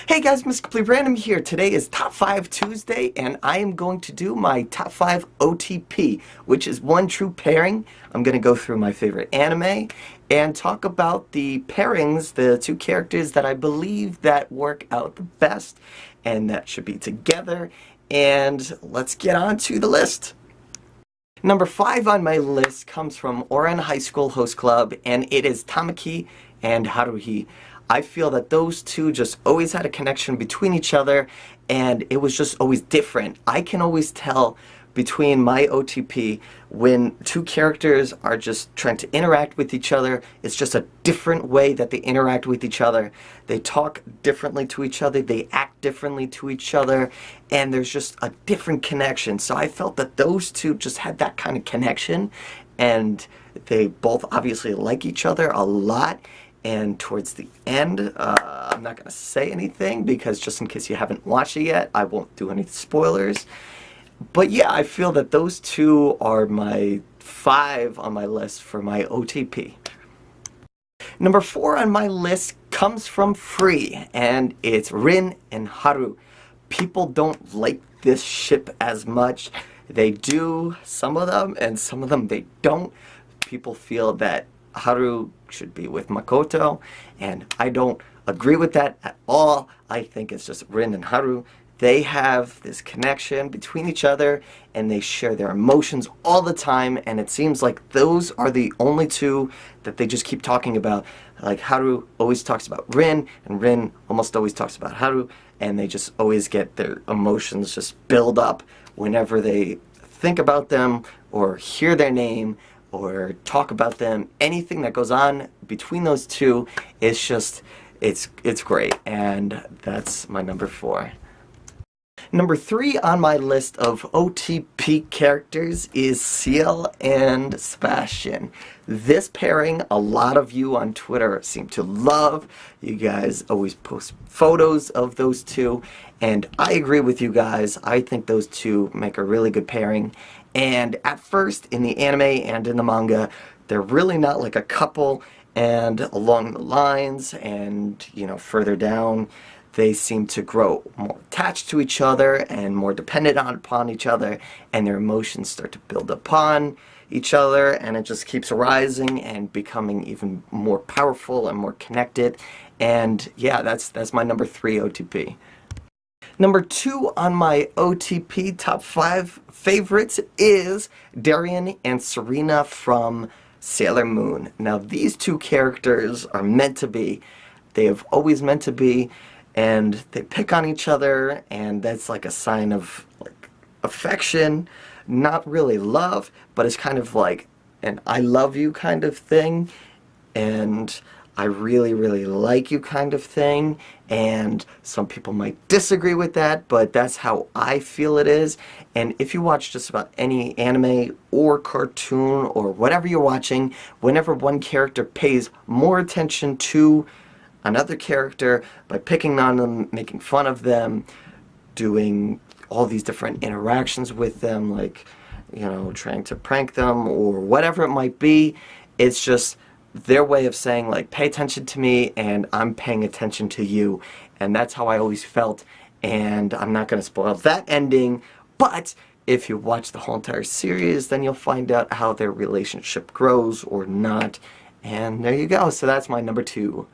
Hey guys, Mr. Complete Random here. Today is Top 5 Tuesday, and I am going to do my Top 5 OTP, which is one true pairing. I'm going to go through my favorite anime and talk about the pairings, the two characters that I believe that work out the best and that should be together. And let's get on to the list. Number 5 on my list comes from Ouran High School Host Club, and it is Tamaki and Haruhi. I feel that those two just always had a connection between each other, and it was just always different. I can always tell between my OTP when two characters are just trying to interact with each other. It's just a different way that they interact with each other. They talk differently to each other, they act differently to each other, and there's just a different connection. So I felt that those two just had that kind of connection, and they both obviously like each other a lot. And towards the end, I'm not going to say anything because just in case you haven't watched it yet, I won't do any spoilers. But yeah, I feel that those two are my 5 on my list for my OTP. Number 4 on my list comes from Free, and it's Rin and Haru. People don't like this ship as much. They do, some of them, and some of them they don't. People feel that Haru should be with Makoto, and I don't agree with that at all. I think it's just Rin and Haru. They have this connection between each other, and they share their emotions all the time, and it seems like those are the only two that they just keep talking about. Like Haru always talks about Rin, and Rin almost always talks about Haru, and they just always get their emotions just build up whenever they think about them or hear their name or talk about them. Anything that goes on between those two is just, it's great, and that's my number 4. Number 3 on my list of OTP characters is Ciel and Sebastian. This pairing, a lot of you on Twitter seem to love. You guys always post photos of those two, and I agree with you guys. I think those two make a really good pairing. And at first, in the anime and in the manga, they're really not like a couple, and along the lines and, you know, further down, they seem to grow more attached to each other and more dependent upon each other, and their emotions start to build upon each other, and it just keeps rising and becoming even more powerful and more connected. And yeah, that's my number 3 OTP. Number 2 on my OTP top 5 favorites is Darien and Serena from Sailor Moon. Now, these two characters are meant to be. They have always meant to be, and they pick on each other, and that's like a sign of like affection, not really love, but it's kind of like an I love you kind of thing, and I really, really like you kind of thing. And some people might disagree with that, but that's how I feel it is. And if you watch just about any anime or cartoon or whatever you're watching, whenever one character pays more attention to another character by picking on them, making fun of them, doing all these different interactions with them, like, you know, trying to prank them or whatever it might be, it's just their way of saying, like, pay attention to me and I'm paying attention to you. And that's how I always felt, and I'm not going to spoil that ending, but if you watch the whole entire series, then you'll find out how their relationship grows or not. And there you go. So that's my number 2.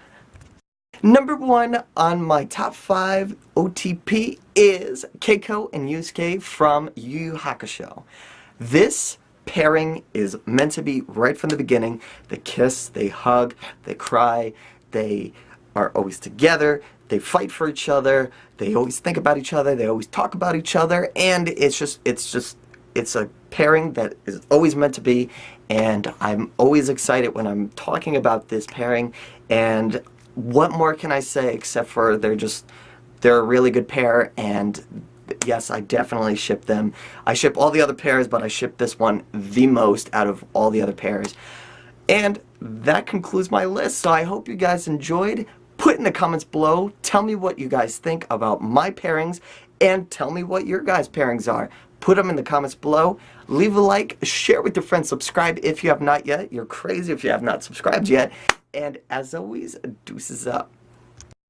Number 1 on my top 5 OTP is Keiko and Yusuke from Yu Yu Hakusho. This pairing is meant to be right from the beginning. They kiss, they hug, they cry, they are always together, they fight for each other, they always think about each other, they always talk about each other, and it's a pairing that is always meant to be, and I'm always excited when I'm talking about this pairing. And what more can I say except for they're a really good pair, and yes, I definitely ship them. I ship all the other pairs, but I ship this one the most out of all the other pairs. And that concludes my list, so I hope you guys enjoyed. Put in the comments below, tell me what you guys think about my pairings, and tell me what your guys' pairings are. Put them in the comments below. Leave a like, share with your friends, subscribe if you have not yet. You're crazy if you have not subscribed yet. And as always, deuces up.